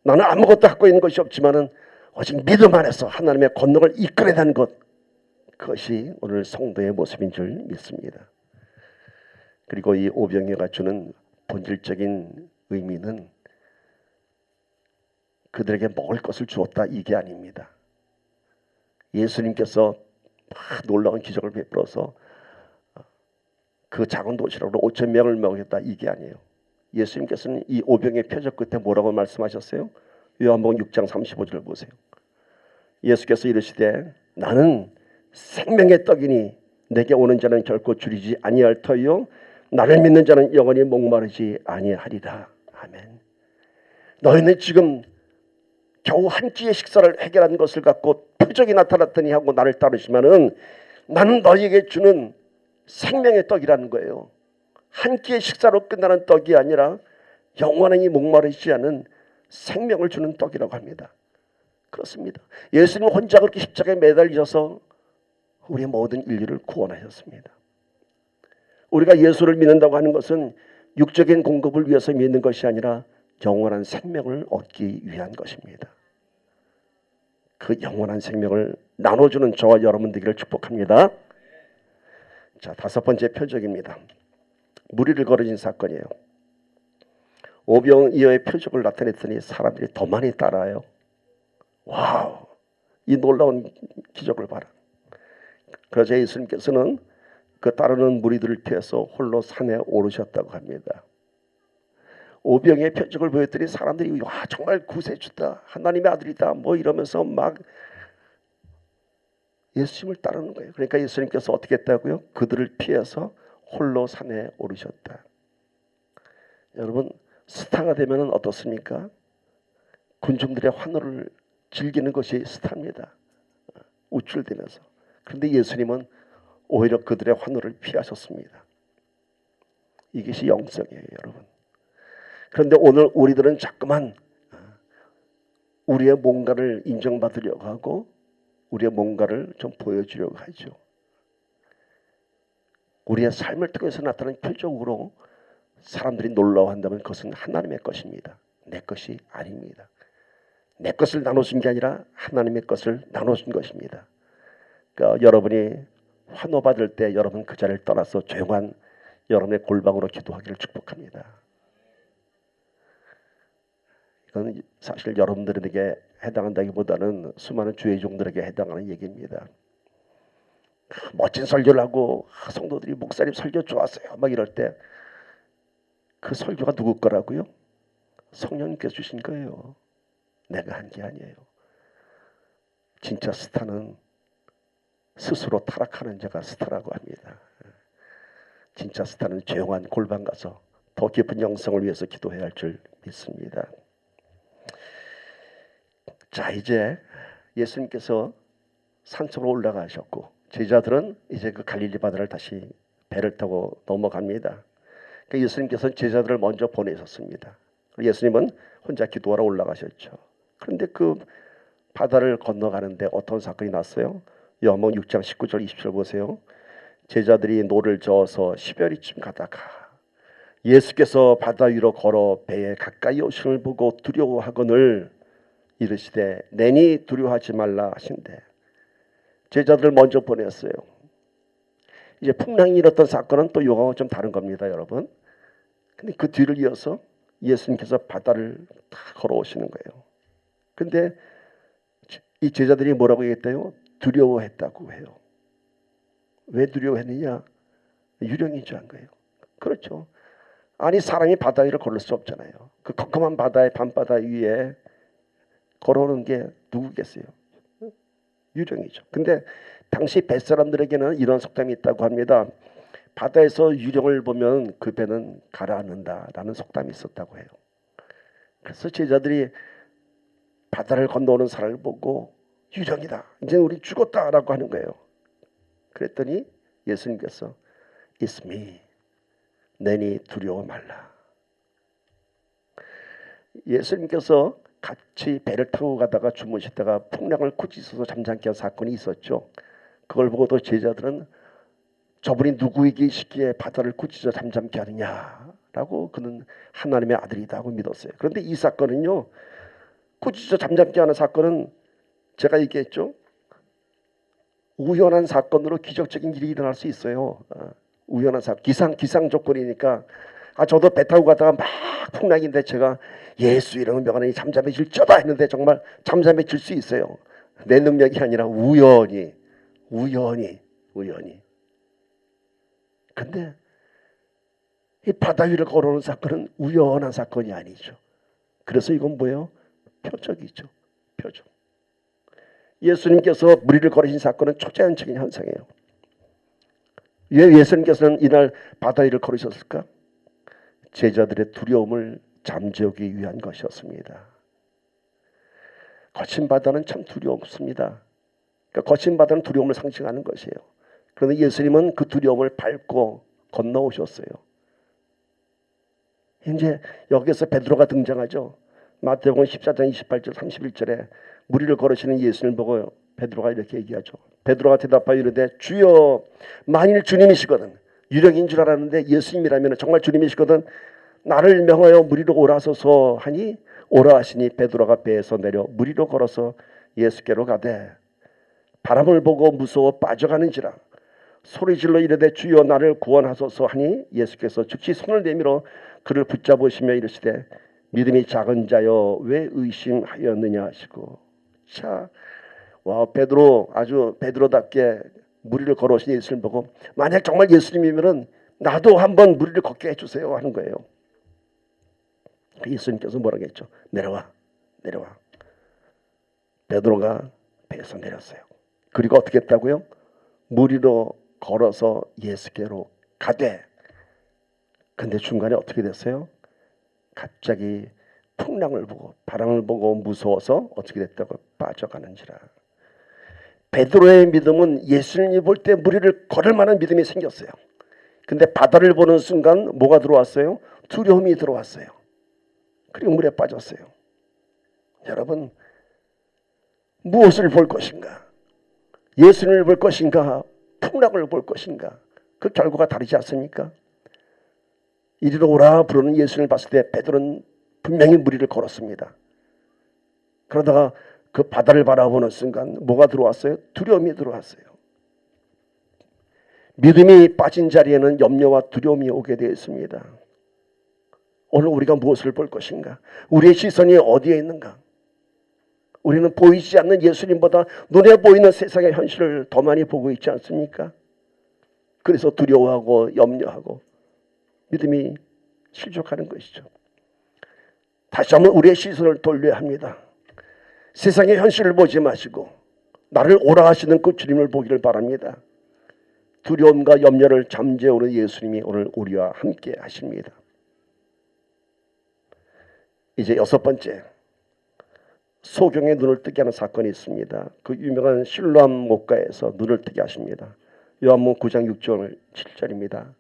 나는 아무것도 갖고 있는 것이 없지만은 오직 믿음 안에서 하나님의 권능을 이끌어내는 것, 그것이 오늘 성도의 모습인 줄 믿습니다. 그리고 이 오병이어가 주는 본질적인 의미는 그들에게 먹을 것을 주었다, 이게 아닙니다. 예수님께서 놀라운 기적을 베풀어서 그 작은 도시락으로 5천 명을 먹였다, 이게 아니에요. 예수님께서는 이 오병의 표적 끝에 뭐라고 말씀하셨어요? 요한복음 6장 35절을 보세요. 예수께서 이르시되 나는 생명의 떡이니 내게 오는 자는 결코 줄이지 아니할 터이요 나를 믿는 자는 영원히 목마르지 아니하리라. 아멘. 너희는 지금 겨우 한 끼의 식사를 해결한 것을 갖고 표적이 나타났더니 하고 나를 따르시면은 나는 너희에게 주는 생명의 떡이라는 거예요. 한 끼의 식사로 끝나는 떡이 아니라 영원히 목마르지 않은 생명을 주는 떡이라고 합니다. 그렇습니다. 예수님 혼자 그렇게 십자가에 매달리셔서 우리의 모든 인류를 구원하셨습니다. 우리가 예수를 믿는다고 하는 것은 육적인 공급을 위해서 믿는 것이 아니라 영원한 생명을 얻기 위한 것입니다. 그 영원한 생명을 나눠주는 저와 여러분 되기를 축복합니다. 자, 다섯 번째 표적입니다. 무리를 거르신 사건이에요. 오병이어의 표적을 나타냈더니 사람들이 더 많이 따라요. 와우, 이 놀라운 기적을 봐라. 그러자 예수님께서는 그 따르는 무리들을 피해서 홀로 산에 오르셨다고 합니다. 오병의 표적을 보였더니 사람들이 와, 정말 구세주다, 하나님의 아들이다, 뭐 이러면서 막 예수님을 따르는 거예요. 그러니까 예수님께서 어떻게 했다고요? 그들을 피해서 홀로 산에 오르셨다. 여러분, 스타가 되면 어떻습니까? 군중들의 환호를 즐기는 것이 스타입니다. 우쭐대면서. 그런데 예수님은 오히려 그들의 환호를 피하셨습니다. 이것이 영성이에요, 여러분. 그런데 오늘 우리들은 자꾸만 우리의 뭔가를 인정받으려고 하고 우리의 뭔가를 좀 보여주려고 하죠. 우리의 삶을 통해서 나타나는 표적으로 사람들이 놀라워한다면 그것은 하나님의 것입니다. 내 것이 아닙니다. 내 것을 나눠준 게 아니라 하나님의 것을 나눠준 것입니다. 그러니까 여러분이 환호받을 때 여러분 그 자리를 떠나서 조용한 여러분의 골방으로 기도하기를 축복합니다. 이건 사실 여러분들에게 해당한다기보다는 수많은 주의 종들에게 해당하는 얘기입니다. 멋진 설교를 하고 성도들이 목사님 설교 좋았어요 막 이럴 때 그 설교가 누구 거라고요? 성령님께서 주신 거예요. 내가 한 게 아니에요. 진짜 스타는 스스로 타락하는 자가 스타라고 합니다. 진짜 스타는 조용한 골방 가서 더 깊은 영성을 위해서 기도해야 할 줄 믿습니다. 자, 이제 예수님께서 산속으로 올라가셨고 제자들은 이제 그 갈릴리 바다를 다시 배를 타고 넘어갑니다. 그러니까 예수님께서는 제자들을 먼저 보내셨습니다. 예수님은 혼자 기도하러 올라가셨죠. 그런데 그 바다를 건너가는데 어떤 사건이 났어요? 요한복음 6장 19절 20절 보세요. 제자들이 노를 저어서 10여리쯤 가다가 예수께서 바다 위로 걸어 배에 가까이 오심을 보고 두려워하거늘 이르시되 내니 두려워하지 말라 하신대. 제자들을 먼저 보냈어요. 이제 풍랑이 일었던 사건은 또 요거하고 좀 다른 겁니다, 여러분. 근데 그 뒤를 이어서 예수님께서 바다를 다 걸어오시는 거예요. 근데 이 제자들이 뭐라고 얘기했대요? 두려워했다고 해요. 왜 두려워했느냐? 유령인 한 거예요. 그렇죠. 아니 사람이 바다 위를 걸을 수 없잖아요. 그 컴컴한 바다의 밤바다 위에 걸어오는 게 누구겠어요? 유령이죠. 근데 당시 뱃사람들에게는 이런 속담이 있다고 합니다. 바다에서 유령을 보면 그 배는 가라앉는다라는 속담이 있었다고 해요. 그래서 제자들이 바다를 건너오는 사람을 보고 유령이다. 이제 우리 죽었다라고 하는 거예요. 그랬더니 예수님께서 It's me. 내니 두려워 말라. 예수님께서 같이 배를 타고 가다가 주무시다가 풍랑을 꾸짖어서 잠잠케 한 사건이 있었죠. 그걸 보고도 제자들은 저분이 누구에게 시기에 바다를 꾸짖어 잠잠케 하느냐라고 그는 하나님의 아들이다 고 믿었어요. 그런데 이 사건은요, 꾸짖어 잠잠케 하는 사건은 제가 얘기했죠. 우연한 사건으로 기적적인 일이 일어날 수 있어요. 우연한 사건, 기상 조건이니까 저도 배 타고 가다가 막 풍랑인데 제가 예수 이름을 명하니 잠잠해질 쩌다 했는데 정말 잠잠해질 수 있어요. 내 능력이 아니라 우연히. 근데 이 바다 위를 걸어오는 사건은 우연한 사건이 아니죠. 그래서 이건 뭐예요? 표적이죠. 표적. 예수님께서 물 위를 걸으신 사건은 초자연적인 현상이에요. 왜 예수님께서는 이날 바다 위를 걸으셨을까? 제자들의 두려움을 잠재우기 위한 것이었습니다. 거친 바다는 참 두렵습니다. 그러니까 거친 바다는 두려움을 상징하는 것이에요. 그런데 예수님은 그 두려움을 밟고 건너오셨어요. 이제 여기서 베드로가 등장하죠. 마태복음 14장 28절 31절에 물 위를 걸으시는 예수님을 보고 베드로가 이렇게 얘기하죠. 베드로가 대답하여 이르되 주여, 만일 주님이시거든, 유령인 줄 알았는데 예수님이라면 정말 주님이시거든 나를 명하여 물 위로 오라소서 하니 오라 하시니 베드로가 배에서 내려 물 위로 걸어서 예수께로 가되 바람을 보고 무서워 빠져가는지라 소리질러 이르되 주여 나를 구원하소서 하니 예수께서 즉시 손을 내밀어 그를 붙잡으시며 이르시되 믿음이 작은 자여 왜 의심하였느냐 하시고. 자, 와, 베드로 아주 베드로답게 물 위를 걸어오신 예수님을 보고 만약 정말 예수님이면은 나도 한번 물 위를 걷게 해주세요 하는 거예요. 예수님께서 뭐라고 했죠? 내려와. 베드로가 배에서 내렸어요. 그리고 어떻게 했다고요? 물 위로 걸어서 예수께로 가되, 근데 중간에 어떻게 됐어요? 갑자기 풍랑을 보고 바람을 보고 무서워서 어떻게 됐다고? 빠져가는지라. 베드로의 믿음은 예수님이 볼 때 물 위를 걸을 만한 믿음이 생겼어요. 근데 바다를 보는 순간 뭐가 들어왔어요? 두려움이 들어왔어요. 그리고 물에 빠졌어요. 여러분, 무엇을 볼 것인가? 예수님을 볼 것인가? 풍랑을 볼 것인가? 그 결과가 다르지 않습니까? 이리로 오라 부르는 예수님을 봤을 때 베드로는 분명히 물 위를 걸었습니다. 그러다가 그 바다를 바라보는 순간 뭐가 들어왔어요? 두려움이 들어왔어요. 믿음이 빠진 자리에는 염려와 두려움이 오게 되어 있습니다. 오늘 우리가 무엇을 볼 것인가? 우리의 시선이 어디에 있는가? 우리는 보이지 않는 예수님보다 눈에 보이는 세상의 현실을 더 많이 보고 있지 않습니까? 그래서 두려워하고 염려하고 믿음이 실족하는 것이죠. 다시 한번 우리의 시선을 돌려야 합니다. 세상의 현실을 보지 마시고 나를 오라 하시는 그 주님을 보기를 바랍니다. 두려움과 염려를 잠재우는 예수님이 오늘 우리와 함께 하십니다. 이제 여섯 번째, 소경의 눈을 뜨게 하는 사건이 있습니다. 그 유명한 실로암 목가에서 눈을 뜨게 하십니다. 요한복음 9장 6절 7절입니다.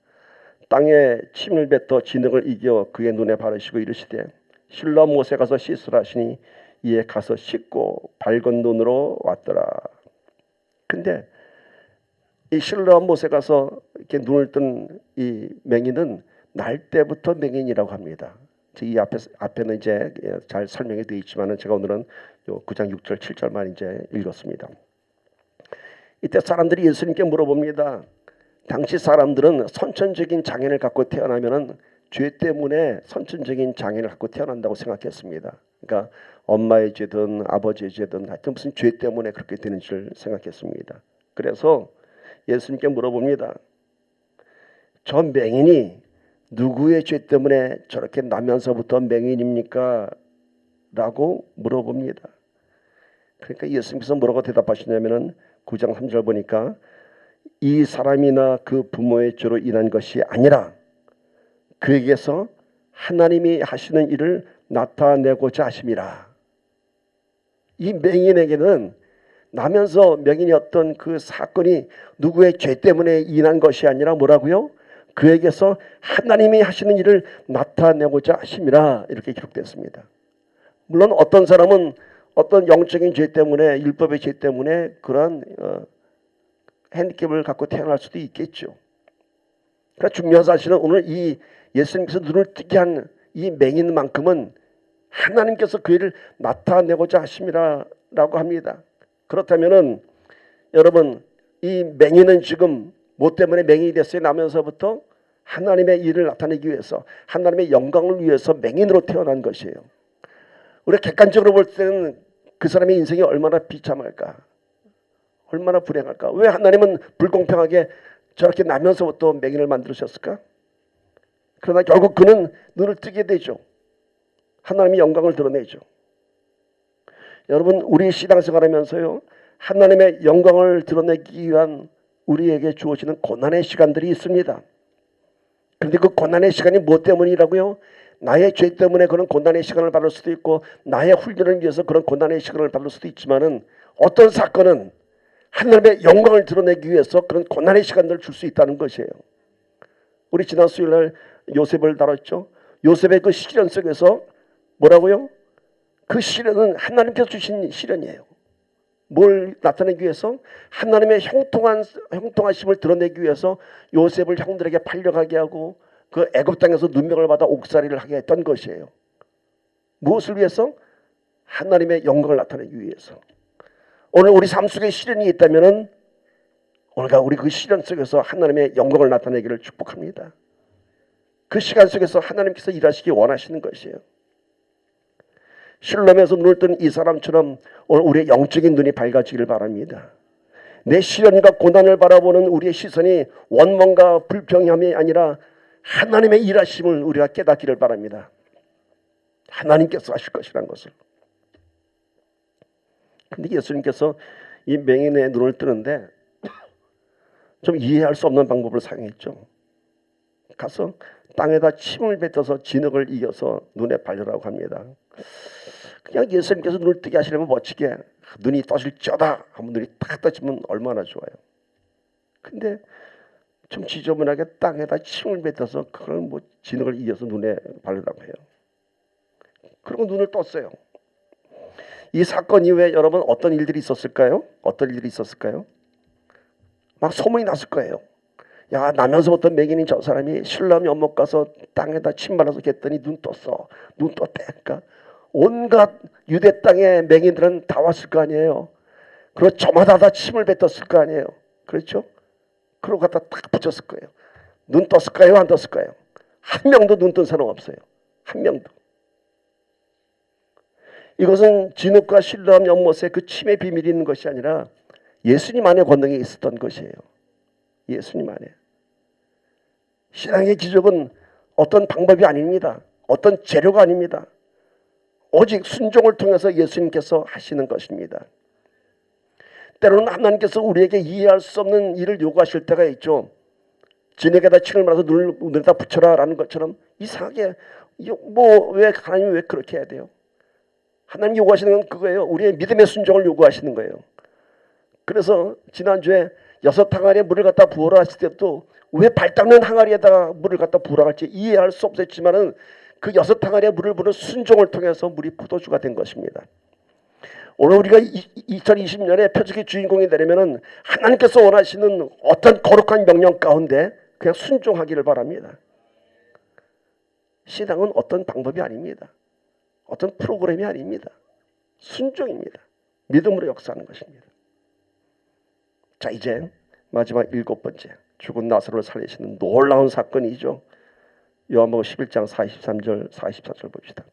땅에 침을 뱉어 진흙을 이겨 그의 눈에 바르시고 이르시되 실로암 못에 가서 씻으라 하시니 이에 가서 씻고 밝은 눈으로 왔더라. 근데 이 실로암 못에 가서 이렇게 눈을 뜬 이 맹인은 날 때부터 맹인이라고 합니다. 이 앞에는 이제 잘 설명이 되어 있지만은 제가 오늘은 요 9장 6절 7절만 이제 읽었습니다. 이때 사람들이 예수님께 물어봅니다. 당시 사람들은 선천적인 장애를 갖고 태어나면은 죄 때문에 선천적인 장애를 갖고 태어난다고 생각했습니다. 그러니까 엄마의 죄든 아버지의 죄든 하여튼 무슨 죄 때문에 그렇게 되는 줄 생각했습니다. 그래서 예수님께 물어봅니다. 저 맹인이 누구의 죄 때문에 저렇게 나면서부터 맹인입니까? 라고 물어봅니다. 그러니까 예수님께서 뭐라고 대답하시냐면은 9장 3절 보니까 이 사람이나 그 부모의 죄로 인한 것이 아니라 그에게서 하나님이 하시는 일을 나타내고자 하심이라. 이 맹인에게는 나면서 맹인이었던 그 사건이 누구의 죄 때문에 인한 것이 아니라 뭐라고요? 그에게서 하나님이 하시는 일을 나타내고자 하심이라 이렇게 기록됐습니다. 물론 어떤 사람은 어떤 영적인 죄 때문에 율법의 죄 때문에 그러한 핸디캡을 갖고 태어날 수도 있겠죠. 그러나 중요한 사실은 오늘 이 예수님께서 눈을 뜨게 한 이 맹인만큼은 하나님께서 그 일을 나타내고자 하심이라고 합니다. 그렇다면은 여러분 이 맹인은 지금 뭐 때문에 맹인이 됐어요? 나면서부터 하나님의 일을 나타내기 위해서 하나님의 영광을 위해서 맹인으로 태어난 것이에요. 우리가 객관적으로 볼 때는 그 사람의 인생이 얼마나 비참할까, 얼마나 불행할까. 왜 하나님은 불공평하게 저렇게 나면서부터 맹인을 만들으셨을까? 그러나 결국 그는 눈을 뜨게 되죠. 하나님의 영광을 드러내죠. 여러분 우리 신앙생활하면서요 하나님의 영광을 드러내기 위한 우리에게 주어지는 고난의 시간들이 있습니다. 그런데 그 고난의 시간이 무엇 때문이라고요? 나의 죄 때문에 그런 고난의 시간을 받을 수도 있고 나의 훈련을 위해서 그런 고난의 시간을 받을 수도 있지만은 어떤 사건은 하나님의 영광을 드러내기 위해서 그런 고난의 시간들을 줄 수 있다는 것이에요. 우리 지난 수요일날 요셉을 다뤘죠. 요셉의 그 시련 속에서 뭐라고요? 그 시련은 하나님께서 주신 시련이에요. 뭘 나타내기 위해서? 하나님의 형통하심을 드러내기 위해서 요셉을 형들에게 팔려가게 하고 그 애굽 땅에서 눈명을 받아 옥살이를 하게 했던 것이에요. 무엇을 위해서? 하나님의 영광을 나타내기 위해서. 오늘 우리 삶 속에 시련이 있다면은 오늘과 우리 그 시련 속에서 하나님의 영광을 나타내기를 축복합니다. 그 시간 속에서 하나님께서 일하시기 원하시는 것이에요. 실롬에서 눈을 뜬 이 사람처럼 오늘 우리의 영적인 눈이 밝아지기를 바랍니다. 내 시련과 고난을 바라보는 우리의 시선이 원망과 불평함이 아니라 하나님의 일하심을 우리가 깨닫기를 바랍니다. 하나님께서 하실 것이라는 것을. 그런데 예수님께서 이 맹인의 눈을 뜨는데 좀 이해할 수 없는 방법을 사용했죠. 가서 땅에다 침을 뱉어서 진흙을 이겨서 눈에 바르라고 합니다. 그냥 예수님께서 눈을 뜨게 하시려면 멋지게 눈이 떠질쩌다 하면 눈이 딱 떠지면 얼마나 좋아요. 근데 좀 지저분하게 땅에다 침을 뱉어서 그걸 뭐 진흙을 이겨서 눈에 바르라고 해요. 그리고 눈을 떴어요. 이 사건 이후에 여러분 어떤 일들이 있었을까요? 어떤 일들이 있었을까요? 막 소문이 났을 거예요. 야, 나면서부터 맹인인 저 사람이 신랑 연못 가서 땅에다 침 발라서 겠더니 눈 떴어. 눈 떴대. 그러니까 온갖 유대 땅의 맹인들은 다 왔을 거 아니에요. 그리고 저마다 다 침을 뱉었을 거 아니에요. 그렇죠? 그러고 갖다 딱 붙였을 거예요. 눈 떴을까요? 안 떴을까요? 한 명도 눈 뜬 사람 없어요. 한 명도. 이것은 진흙과 실로암 연못에 그 침의 비밀이 있는 것이 아니라 예수님 안에 권능이 있었던 것이에요. 예수님 안에. 신앙의 기적은 어떤 방법이 아닙니다. 어떤 재료가 아닙니다. 오직 순종을 통해서 예수님께서 하시는 것입니다. 때로는 하나님께서 우리에게 이해할 수 없는 일을 요구하실 때가 있죠. 진에게다 침을 말아서 눈에다 붙여라 라는 것처럼 이상하게 왜 하나님이 왜 그렇게 해야 돼요? 하나님 요구하시는 건 그거예요. 우리의 믿음의 순종을 요구하시는 거예요. 그래서 지난주에 6항아리에 물을 갖다 부으라 했을 때도 왜 발 닦는 항아리에다가 물을 갖다 부으라 할지 이해할 수 없었지만은 그 6항아리에 물을 부는 순종을 통해서 물이 포도주가 된 것입니다. 오늘 우리가 2020년에 표적의 주인공이 되려면은 하나님께서 원하시는 어떤 거룩한 명령 가운데 그냥 순종하기를 바랍니다. 신앙은 어떤 방법이 아닙니다. 어떤 프로그램이 아닙니다. 순종입니다. 믿음으로 역사하는 것입니다. 자, 이제 마지막 7번째 죽은 나사로를 살리시는 놀라운 사건이죠. 요한복음 11장 43절 44절 봅시다.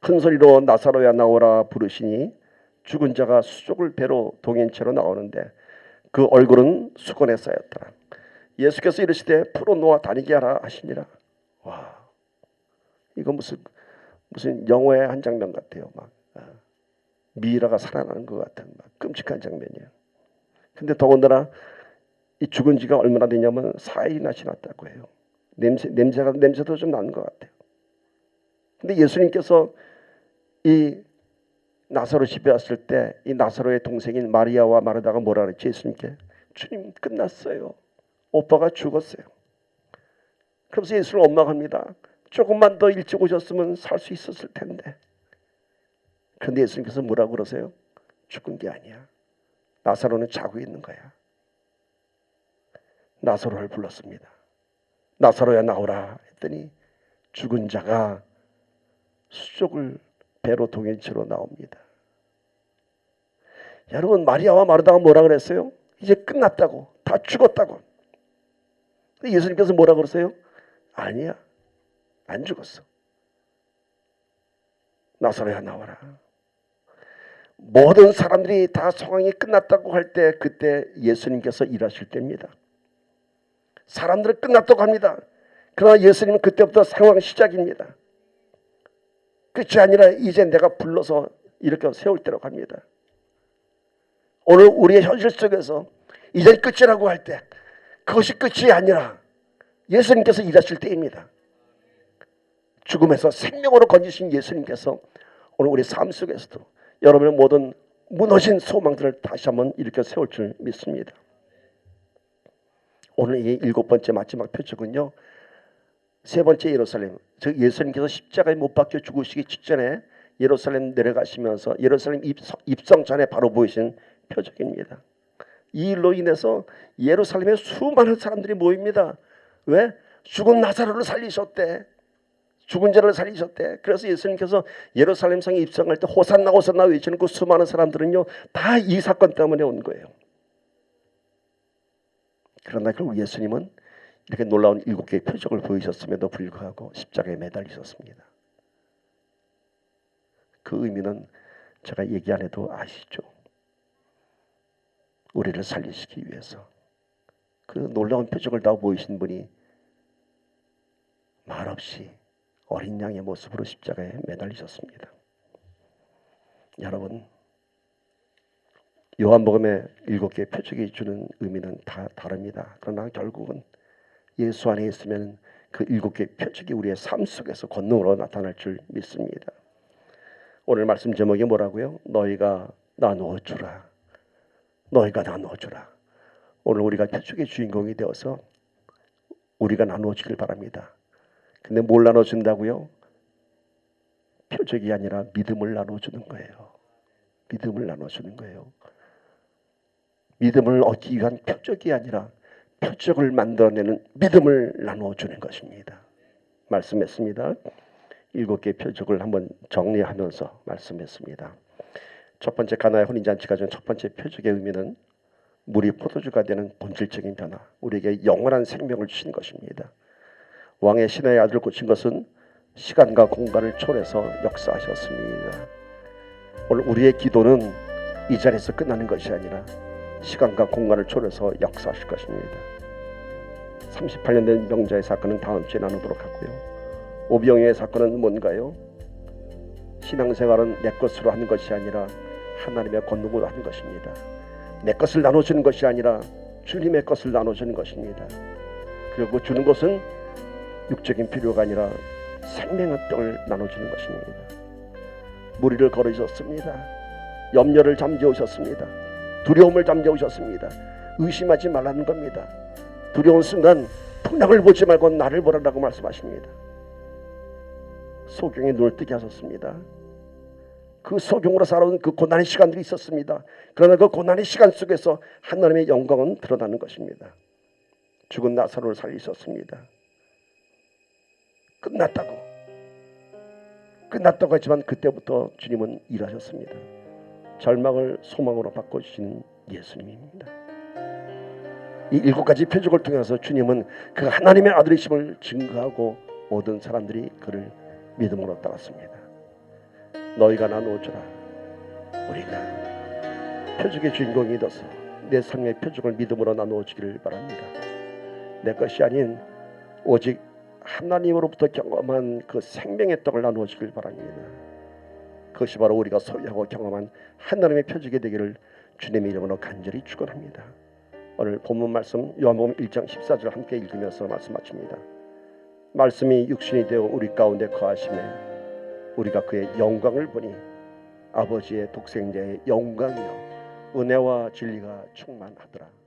큰 소리로 나사로야 나오라 부르시니 죽은 자가 수족을 배로 동인채로 나오는데 그 얼굴은 수건에 쌓였더라. 예수께서 이르시되 풀어 놓아 다니게 하라 하시니라. 와, 이거 무슨 영화의 한 장면 같아요. 막 미이라가 살아나는 것 같은 막 끔찍한 장면이에요. 근데 더군다나 이 죽은 지가 얼마나 되냐면 4일이나 지났다고 해요. 냄새도 좀 나는 것 같아요. 근데 예수님께서 이 나사로 집에 왔을 때 이 나사로의 동생인 마리아와 마르다가 뭐라 그랬지? 예수님께 주님 끝났어요. 오빠가 죽었어요. 그러면서 예수를 원망합니다. 조금만 더 일찍 오셨으면 살 수 있었을 텐데. 그런데 예수님께서 뭐라고 그러세요? 죽은 게 아니야. 나사로는 자고 있는 거야. 나사로를 불렀습니다. 나사로야 나오라 했더니 죽은 자가 수족을 배로 동행치로 나옵니다. 여러분, 마리아와 마르다가 뭐라 그랬어요? 이제 끝났다고, 다 죽었다고. 예수님께서 뭐라 그러세요? 아니야, 안 죽었어. 나사로야 나와라. 모든 사람들이 다 상황이 끝났다고 할 때, 그때 예수님께서 일하실 때입니다. 사람들은 끝났다고 합니다. 그러나 예수님은 그때부터 상황 시작입니다. 끝이 아니라 이제 내가 불러서 이렇게 세울 때라고 합니다. 오늘 우리의 현실 속에서 이제 끝이라고 할 때 그것이 끝이 아니라 예수님께서 일하실 때입니다. 죽음에서 생명으로 건지신 예수님께서 오늘 우리 삶 속에서도 여러분의 모든 무너진 소망들을 다시 한번 일으켜 세울 줄 믿습니다. 오늘 이 7번째 마지막 표적은요, 3번째 예루살렘, 즉 예수님께서 십자가에 못 박혀 죽으시기 직전에 예루살렘 내려가시면서 예루살렘 입성 전에 바로 보이신 표적입니다. 이 일로 인해서 예루살렘에 수많은 사람들이 모입니다. 왜? 죽은 나사로를 살리셨대. 죽은 자를 살리셨대. 그래서 예수님께서 예루살렘 성에 입성할 때 호산나 호산나 외치는 그 수많은 사람들은요, 다 이 사건 때문에 온 거예요. 그러나 결국 예수님은 이렇게 놀라운 7개의 표적을 보이셨음에도 불구하고 십자가에 매달리셨습니다. 그 의미는 제가 얘기 안 해도 아시죠? 우리를 살리시기 위해서 그 놀라운 표적을 다 보이신 분이 말없이 어린 양의 모습으로 십자가에 매달리셨습니다. 여러분, 요한복음의 7개의 표적이 주는 의미는 다 다릅니다. 그러나 결국은 예수 안에 있으면 그 7개의 표적이 우리의 삶 속에서 권능으로 나타날 줄 믿습니다. 오늘 말씀 제목이 뭐라고요? 너희가 나누어 주라. 너희가 나누어 주라. 오늘 우리가 표적의 주인공이 되어서 우리가 나누어 주길 바랍니다. 근데 뭘 나눠 준다고요? 표적이 아니라 믿음을 나눠 주는 거예요. 믿음을 나눠 주는 거예요. 믿음을 얻기 위한 표적이 아니라 표적을 만들어내는 믿음을 나누어 주는 것입니다. 말씀했습니다. 7개의 표적을 한번 정리하면서 말씀했습니다. 첫 번째, 가나의 혼인잔치가 준 첫 번째 표적의 의미는 물이 포도주가 되는 본질적인 변화, 우리에게 영원한 생명을 주신 것입니다. 왕의 신의 아들을 고친 것은 시간과 공간을 초월해서 역사하셨습니다. 오늘 우리의 기도는 이 자리에서 끝나는 것이 아니라 시간과 공간을 초월해서 역사하실 것입니다. 38년 된 병자의 사건은 다음 주에 나누도록 하고요. 오병이의 사건은 뭔가요? 신앙생활은 내 것으로 하는 것이 아니라 하나님의 권능으로 하는 것입니다. 내 것을 나눠주는 것이 아니라 주님의 것을 나눠주는 것입니다. 그리고 주는 것은 육적인 필요가 아니라 생명의 떡을 나눠주는 것입니다. 무리를 걸으셨습니다. 염려를 잠재우셨습니다. 두려움을 잠재우셨습니다. 의심하지 말라는 겁니다. 두려운 순간 풍랑을 보지 말고 나를 보라라고 말씀하십니다. 소경의 눈을 뜨게 하셨습니다. 그 소경으로 살아온 그 고난의 시간들이 있었습니다. 그러나 그 고난의 시간 속에서 하나님의 영광은 드러나는 것입니다. 죽은 나사로를 살리셨습니다. 끝났다고 하지만 그때부터 주님은 일하셨습니다. 절망을 소망으로 바꿔주시는 예수님입니다. 이 7가지 표적을 통해서 주님은 그 하나님의 아들이심을 증거하고 모든 사람들이 그를 믿음으로 따랐습니다. 너희가 나누어 주라. 우리가 표적의 주인공이 되어서 내 삶의 표적을 믿음으로 나누어 주기를 바랍니다. 내 것이 아닌 오직 하나님으로부터 경험한 그 생명의 떡을 나누어 주길 바랍니다. 그것이 바로 우리가 소유하고 경험한 하나님의 표적이 되기를 주님의 이름으로 간절히 축원합니다. 오늘 본문 말씀 요한복음 1장 14절 함께 읽으면서 말씀 마칩니다. 말씀이 육신이 되어 우리 가운데 거하심에 우리가 그의 영광을 보니 아버지의 독생자의 영광이요 은혜와 진리가 충만하더라.